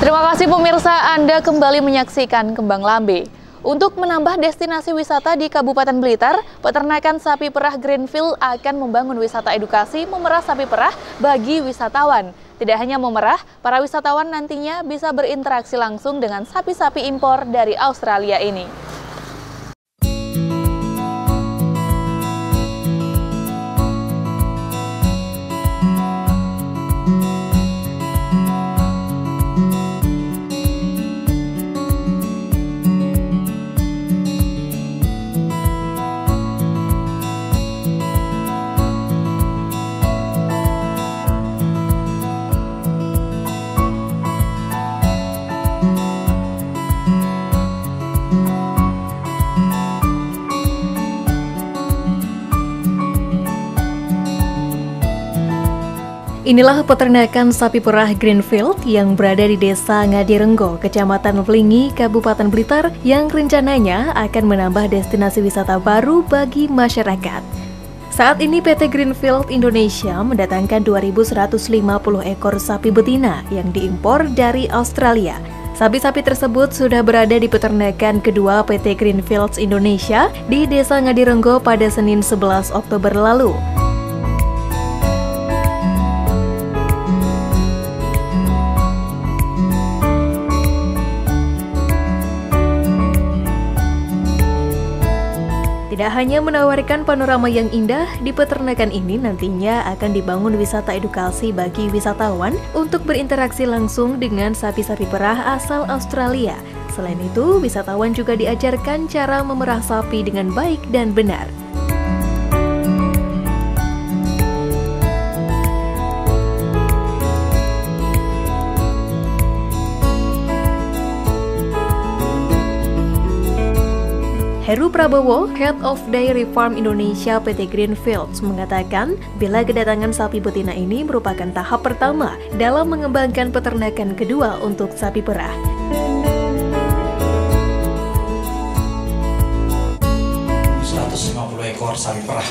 Terima kasih pemirsa, Anda kembali menyaksikan Kembang Lambe. Untuk menambah destinasi wisata di Kabupaten Blitar, peternakan sapi perah Greenfield akan membangun wisata edukasi memerah sapi perah bagi wisatawan. Tidak hanya memerah, para wisatawan nantinya bisa berinteraksi langsung dengan sapi-sapi impor dari Australia ini. Inilah peternakan sapi perah Greenfield yang berada di Desa Ngadirenggo, Kecamatan Vlingi, Kabupaten Blitar, yang rencananya akan menambah destinasi wisata baru bagi masyarakat. Saat ini PT Greenfield Indonesia mendatangkan 2.150 ekor sapi betina yang diimpor dari Australia. Sapi-sapi tersebut sudah berada di peternakan kedua PT Greenfield Indonesia di Desa Ngadirenggo pada Senin 11 Oktober lalu. Tidak hanya menawarkan panorama yang indah, di peternakan ini nantinya akan dibangun wisata edukasi bagi wisatawan untuk berinteraksi langsung dengan sapi-sapi perah asal Australia. Selain itu, wisatawan juga diajarkan cara memerah sapi dengan baik dan benar. Heru Prabowo, Head of Dairy Farm Indonesia PT Greenfield, mengatakan bila kedatangan sapi betina ini merupakan tahap pertama dalam mengembangkan peternakan kedua untuk sapi perah. Ekor sapi perah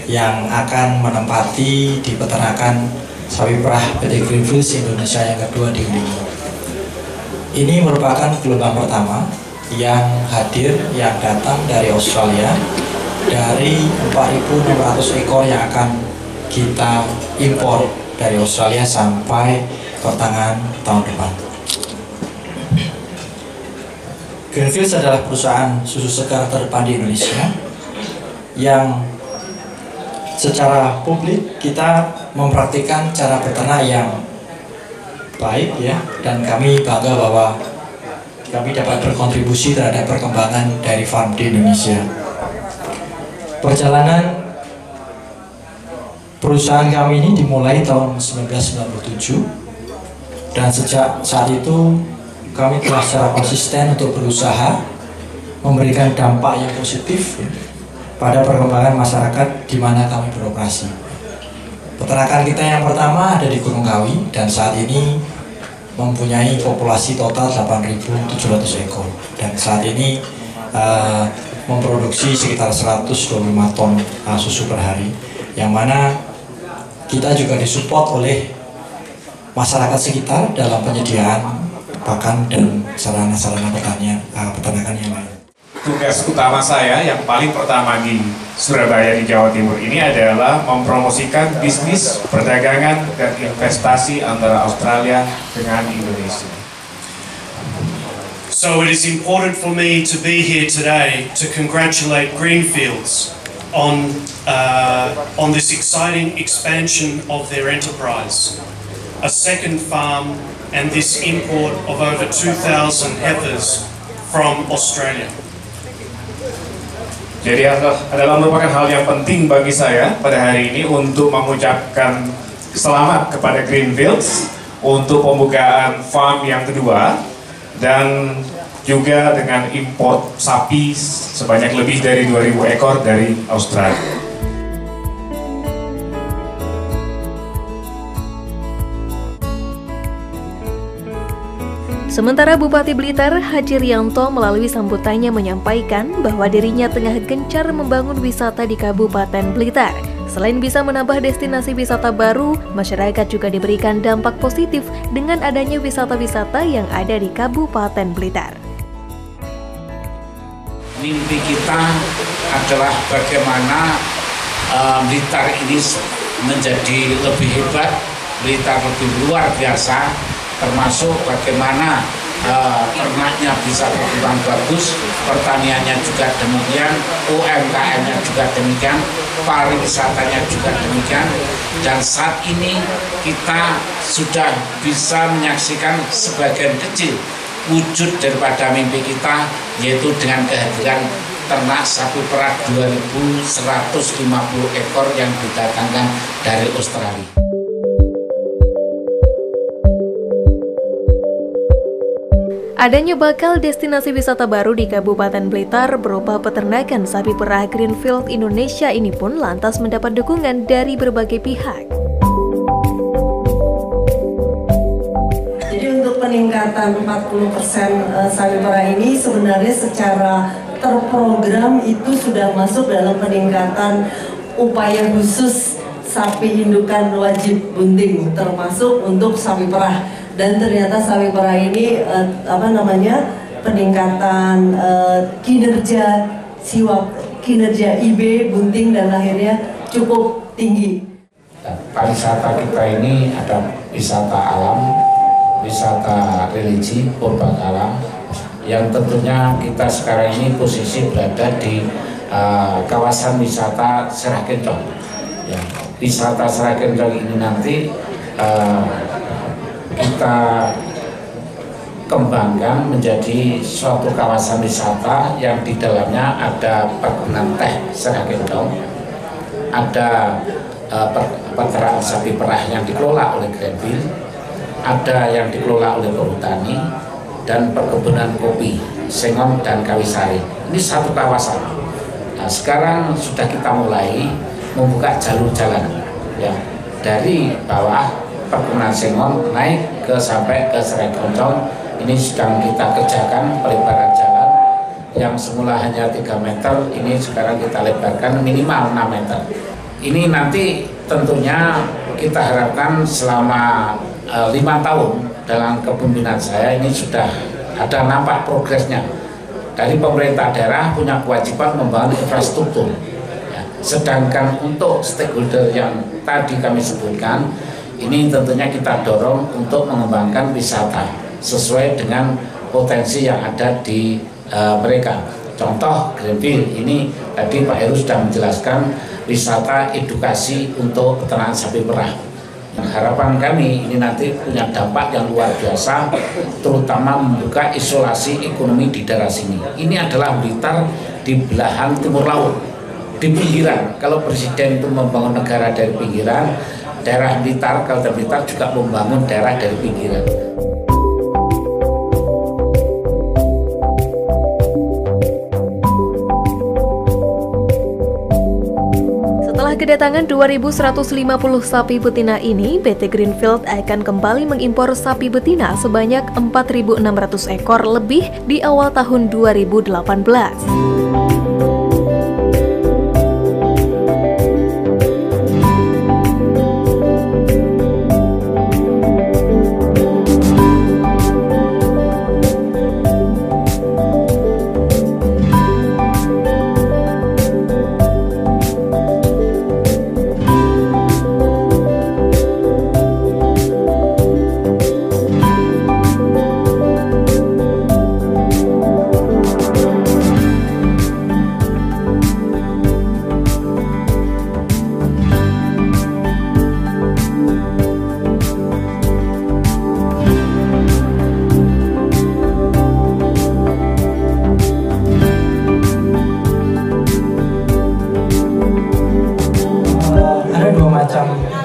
yang akan menempati di peternakan sapi perah PT Greenfield Indonesia yang kedua di Vlingi. Ini merupakan gelombang pertama yang hadir, yang datang dari Australia, dari 4.600 ekor yang akan kita impor dari Australia sampai pertengahan tahun depan. Greenfield adalah perusahaan susu segar terdepan di Indonesia yang secara publik kita mempraktikkan cara beternak yang baik ya, dan kami bangga bahwa kami dapat berkontribusi terhadap perkembangan dairy farm di Indonesia. Perjalanan perusahaan kami ini dimulai tahun 1997 dan sejak saat itu kami telah secara konsisten untuk berusaha memberikan dampak yang positif pada perkembangan masyarakat di mana kami beroperasi. Peternakan kita yang pertama ada di Gunung Kawi dan saat ini mempunyai populasi total 8.700 ekor dan saat ini memproduksi sekitar 125 ton susu per hari, yang mana kita juga disupport oleh masyarakat sekitar dalam penyediaan pakan dan sarana-sarana peternakan yang lain. Tugas utama saya yang paling pertama di Surabaya di Jawa Timur ini adalah mempromosikan bisnis, perdagangan, dan investasi antara Australia dengan Indonesia. So it is important for me to be here today to congratulate Greenfields on this exciting expansion of their enterprise. A second farm and this import of over 2,000 heifers from Australia. Jadi adalah merupakan hal yang penting bagi saya pada hari ini untuk mengucapkan selamat kepada Greenfields untuk pembukaan farm yang kedua dan juga dengan import sapi sebanyak lebih dari 2.000 ekor dari Australia. Sementara Bupati Blitar, Haji Rianto melalui sambutannya menyampaikan bahwa dirinya tengah gencar membangun wisata di Kabupaten Blitar. Selain bisa menambah destinasi wisata baru, masyarakat juga diberikan dampak positif dengan adanya wisata-wisata yang ada di Kabupaten Blitar. Mimpi kita adalah bagaimana Blitar ini menjadi lebih hebat, Blitar lebih luar biasa, termasuk bagaimana ternaknya bisa berkembang bagus, pertaniannya juga demikian, UMKM-nya juga demikian, pariwisatanya juga demikian. Dan saat ini kita sudah bisa menyaksikan sebagian kecil wujud daripada mimpi kita, yaitu dengan kehadiran ternak sapi perah 2.150 ekor yang didatangkan dari Australia. Adanya bakal destinasi wisata baru di Kabupaten Blitar berupa peternakan sapi perah Greenfield Indonesia ini pun lantas mendapat dukungan dari berbagai pihak. Jadi untuk peningkatan 40% sapi perah ini sebenarnya secara terprogram itu sudah masuk dalam peningkatan upaya khusus sapi indukan wajib bunting, termasuk untuk sapi perah. Dan ternyata sapi perah ini peningkatan kinerja IB, bunting dan lahirnya cukup tinggi. Pariwisata kita ini ada wisata alam, wisata religi, purbakala, yang tentunya kita sekarang ini posisi berada di kawasan wisata Serah Kencong. Ya, wisata Serah Kencong ini nanti kita kembangkan menjadi suatu kawasan wisata yang di dalamnya ada perkebunan teh Serah Kencong, ada peternakan sapi perah yang dikelola oleh Greenfield, ada yang dikelola oleh perhutani, dan perkebunan kopi Sengon dan Kawisari. Ini satu kawasan. Nah, sekarang sudah kita mulai membuka jalur jalan, ya, dari bawah perkebunan Sengon naik sampai ke Serah Kencong. Ini sedang kita kerjakan pelebaran jalan yang semula hanya 3 meter, ini sekarang kita lebarkan minimal 6 meter. Ini nanti tentunya kita harapkan selama 5 tahun dalam kepemimpinan saya ini sudah ada nampak progresnya. Dari pemerintah daerah punya kewajiban membangun infrastruktur, ya. Sedangkan untuk stakeholder yang tadi kami sebutkan, ini tentunya kita dorong untuk mengembangkan wisata sesuai dengan potensi yang ada di mereka. Contoh Greenfield ini tadi Pak Heru sudah menjelaskan wisata edukasi untuk peternakan sapi perah. Harapan kami ini nanti punya dampak yang luar biasa, terutama membuka isolasi ekonomi di daerah sini. Ini adalah Blitar di belahan timur laut, di pinggiran. Kalau presiden itu membangun negara dari pinggiran, daerah Blitar, Kabupaten Blitar juga membangun daerah dari pinggiran. Setelah kedatangan 2.150 sapi betina ini, PT Greenfield akan kembali mengimpor sapi betina sebanyak 4.600 ekor lebih di awal tahun 2018.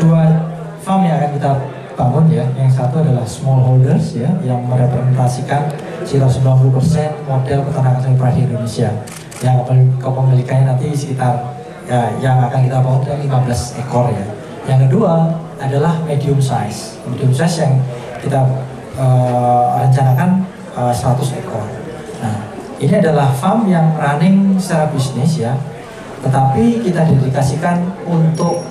Dua farm yang akan kita bangun, ya. Yang satu adalah smallholders, ya, yang merepresentasikan sekitar 90% model peternakan sapi perah di Indonesia. Yang kepemilikannya nanti sekitar, ya, yang akan kita bangun 15 ekor, ya. Yang kedua adalah medium size yang kita rencanakan 100 ekor. Nah, ini adalah farm yang running secara bisnis, ya. tetapi kita dedikasikan untuk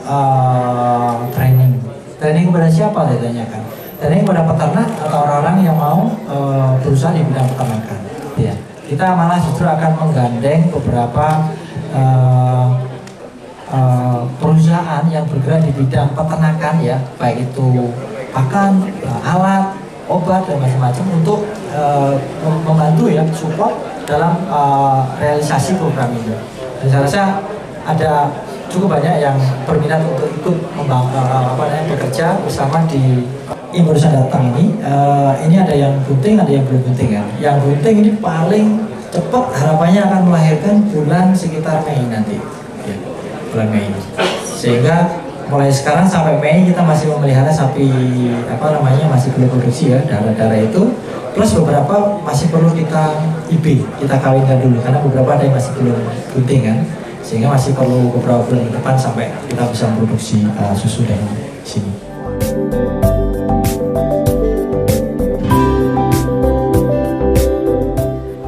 training kepada siapa ditanyakan? Training kepada peternak atau orang-orang yang mau berusaha di bidang peternakan. Ya. Kita malah justru akan menggandeng beberapa perusahaan yang bergerak di bidang peternakan, ya, baik itu pakan, alat, obat dan macam-macam untuk membantu, ya, support dalam realisasi program ini. Dan saya rasa ada cukup banyak yang berminat untuk ikut bekerja bersama di Indonesia datang ini. Ini ada yang gunting, ada yang belum gunting, ya. Yang gunting ini paling cepat harapannya akan melahirkan bulan sekitar Mei nanti, ya, bulan Mei. Sehingga mulai sekarang sampai Mei kita masih memelihara sapi masih belum produksi, ya, darah itu. Plus beberapa masih perlu kita IB, kita kawinkan dulu karena beberapa ada yang masih belum gunting, kan. Sehingga masih perlu beberapa bulan ke depan sampai kita bisa produksi susu dari sini.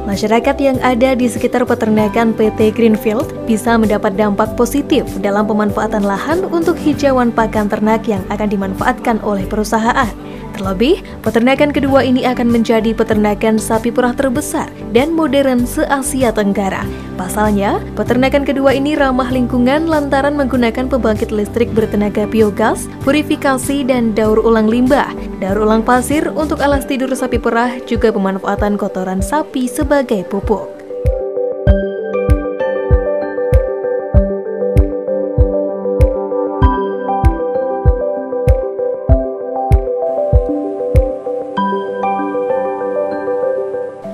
Masyarakat yang ada di sekitar peternakan PT Greenfield bisa mendapat dampak positif dalam pemanfaatan lahan untuk hijauan pakan ternak yang akan dimanfaatkan oleh perusahaan. Terlebih, peternakan kedua ini akan menjadi peternakan sapi perah terbesar dan modern se-Asia Tenggara. Pasalnya, peternakan kedua ini ramah lingkungan lantaran menggunakan pembangkit listrik bertenaga biogas, purifikasi, dan daur ulang limbah. Daur ulang pasir untuk alas tidur sapi perah, juga pemanfaatan kotoran sapi sebagai pupuk.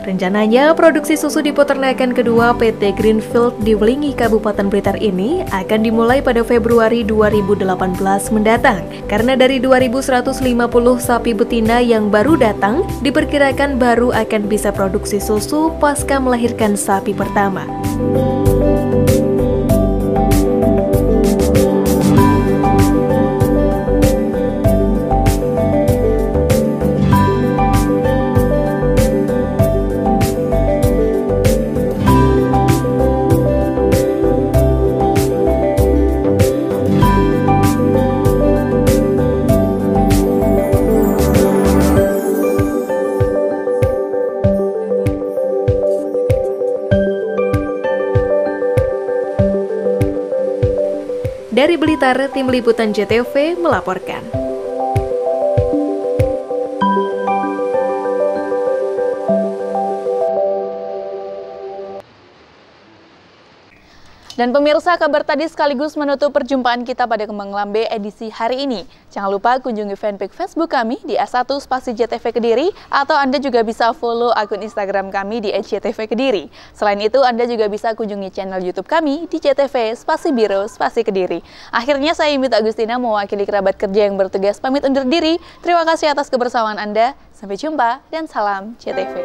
Rencananya, produksi susu di peternakan kedua PT Greenfield di Wlingi, Kabupaten Blitar ini akan dimulai pada Februari 2018 mendatang. Karena dari 2.150 sapi betina yang baru datang, diperkirakan baru akan bisa produksi susu pasca melahirkan sapi pertama. Dari Blitar, Tim Liputan JTV melaporkan. Dan pemirsa, kabar tadi sekaligus menutup perjumpaan kita pada Kembang Lambe edisi hari ini. Jangan lupa kunjungi fanpage Facebook kami di A1-JTV Kediri, atau Anda juga bisa follow akun Instagram kami di @JTV Kediri. Selain itu, Anda juga bisa kunjungi channel YouTube kami di JTV_Kediri. Akhirnya saya Imit Agustina mewakili kerabat kerja yang bertugas pamit undur diri. Terima kasih atas kebersamaan Anda. Sampai jumpa dan salam JTV.